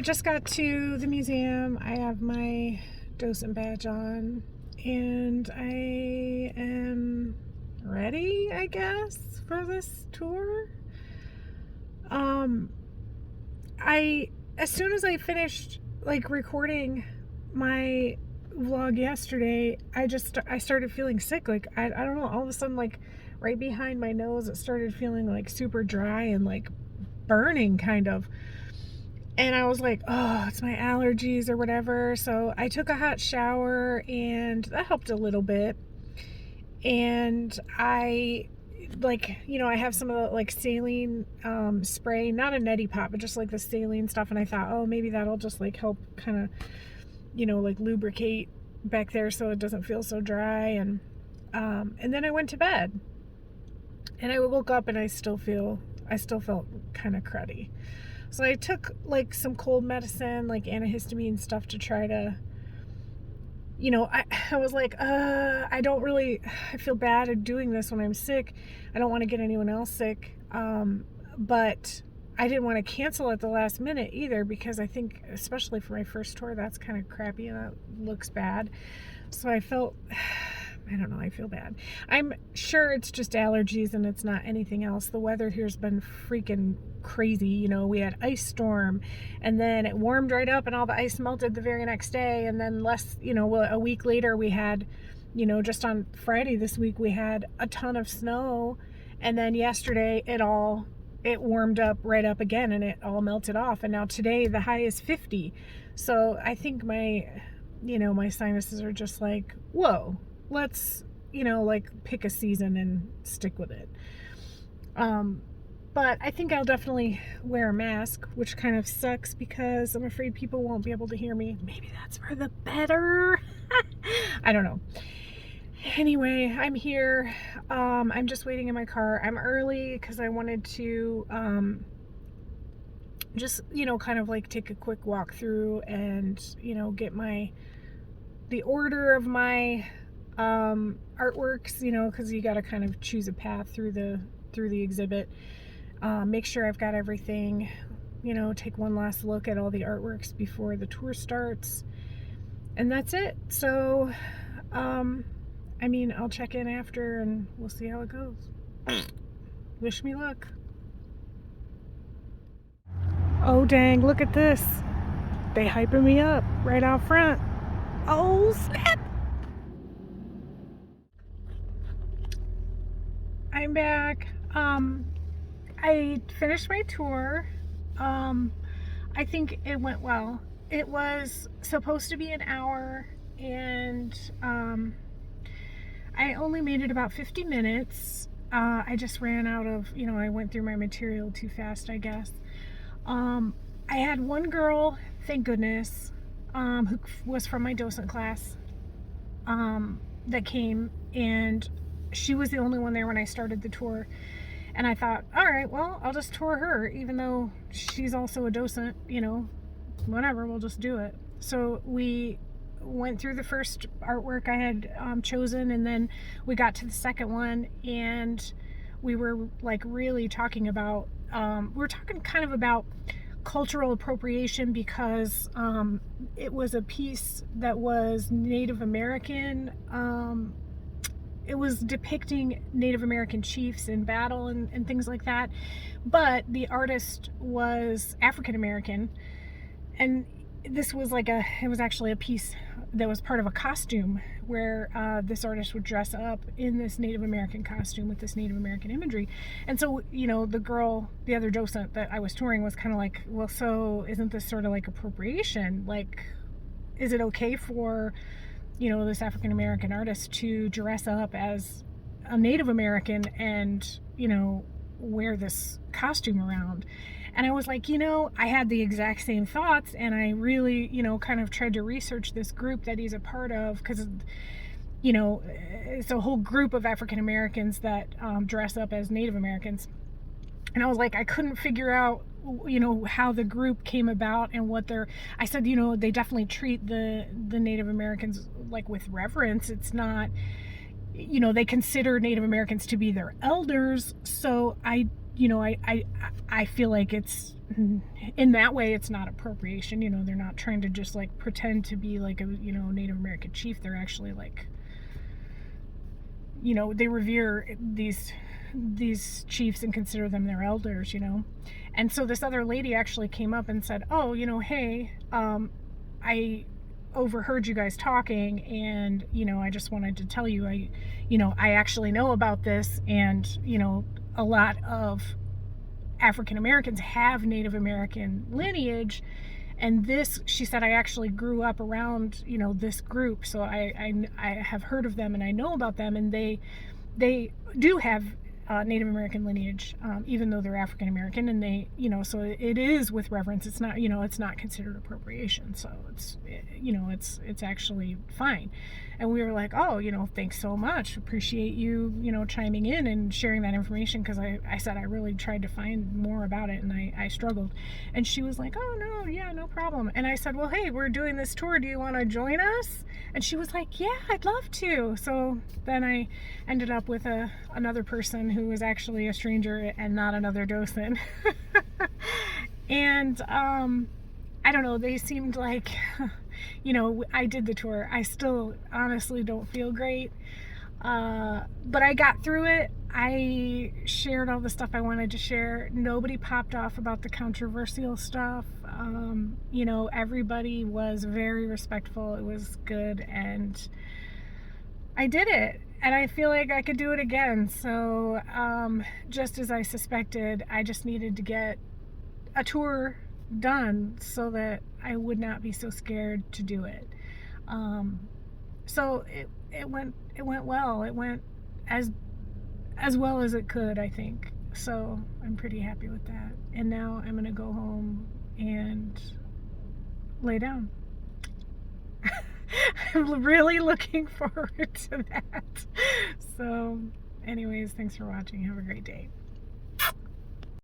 I just got to the museum. I have my docent badge on, and I am ready, I guess, for this tour. I as soon as I finished recording my vlog yesterday, I started feeling sick. I don't know, all of a sudden, right behind my nose, it started feeling super dry and burning kind of. And I was like, oh, it's my allergies or whatever. So I took a hot shower and that helped a little bit. And I I have some of the saline spray, not a neti pot, but just the saline stuff. And I thought, oh, maybe that'll just help kind of, lubricate back there so it doesn't feel so dry. And then I went to bed and I woke up and I still felt kind of cruddy. So I took some cold medicine, antihistamine stuff to try to, I was like, I feel bad at doing this when I'm sick. I don't want to get anyone else sick. But I didn't want to cancel at the last minute either, because I think, especially for my first tour, that's kind of crappy and that looks bad. So I felt, I don't know, I feel bad. I'm sure it's just allergies and it's not anything else. The weather here's been freaking crazy. We had ice storm, and then it warmed right up and all the ice melted the very next day. And then a week later we had, just on Friday this week, we had a ton of snow. And then yesterday it warmed up right up again and it all melted off. And now today the high is 50. So I think my sinuses are just like, whoa, let's, pick a season and stick with it. But I think I'll definitely wear a mask, which kind of sucks because I'm afraid people won't be able to hear me. Maybe that's for the better. I don't know. Anyway, I'm here. I'm just waiting in my car. I'm early because I wanted to just, kind of take a quick walk through and, get the order of my artworks, because you got to kind of choose a path through the exhibit. Make sure I've got everything, take one last look at all the artworks before the tour starts. And that's it. So, I'll check in after and we'll see how it goes. Wish me luck. Oh, dang, look at this. They hyping me up right out front. Oh, snap. I'm back. I finished my tour. I think it went well. It was supposed to be an hour, and I only made it about 50 minutes. I just ran out of, I went through my material too fast, I guess. I had one girl, thank goodness, who was from my docent class, that came, and she was the only one there when I started the tour. And I thought, all right, well, I'll just tour her, even though she's also a docent, whatever, we'll just do it. So we went through the first artwork I had chosen, and then we got to the second one, and we were really talking about, we're talking kind of about cultural appropriation, because it was a piece that was Native American. It was depicting Native American chiefs in battle and things like that, but the artist was African American, and this was it was actually a piece that was part of a costume where this artist would dress up in this Native American costume with this Native American imagery. And so, the other docent that I was touring was kind of like, well, so isn't this sort of appropriation? Is it okay for this African American artist to dress up as a Native American and, wear this costume around? And I was like, I had the exact same thoughts, and I really, kind of tried to research this group that he's a part of, because, it's a whole group of African Americans that dress up as Native Americans. And I was like, I couldn't figure out, how the group came about and I said, they definitely treat the Native Americans with reverence. It's not, they consider Native Americans to be their elders. So I you know, I feel like it's, in that way, it's not appropriation. You know, they're not trying to just like pretend to be like a, you know, Native American chief. They're actually like, you know, they revere these chiefs and consider them their elders, you know. And so this other lady actually came up and said, oh, you know, hey, I overheard you guys talking, and you know, I just wanted to tell you, I actually know about this, and you know, a lot of African Americans have Native American lineage, and this, she said, I actually grew up around, you know, this group, so I have heard of them and I know about them, and they do have Native American lineage, even though they're African American, and they, you know, so it is with reverence. It's not, you know, it's not considered appropriation. So it's, you know, it's actually fine. And we were like, oh, you know, thanks so much. Appreciate you, you know, chiming in and sharing that information, because I said I really tried to find more about it, and I struggled. And she was like, oh, no, yeah, no problem. And I said, well, hey, we're doing this tour. Do you want to join us? And she was like, yeah, I'd love to. So then I ended up with another person who was actually a stranger and not another docent. And I don't know, they seemed like, you know, I did the tour. I still honestly don't feel great, but I got through it. I shared all the stuff I wanted to share. Nobody popped off about the controversial stuff. You know, everybody was very respectful. It was good, and I did it, and I feel like I could do it again. So just as I suspected, I just needed to get a tour done so that I would not be so scared to do it. So it went well. It went as well as it could, I think. So I'm pretty happy with that. And now I'm gonna go home and lay down. I'm really looking forward to that. So anyways, thanks for watching. Have a great day.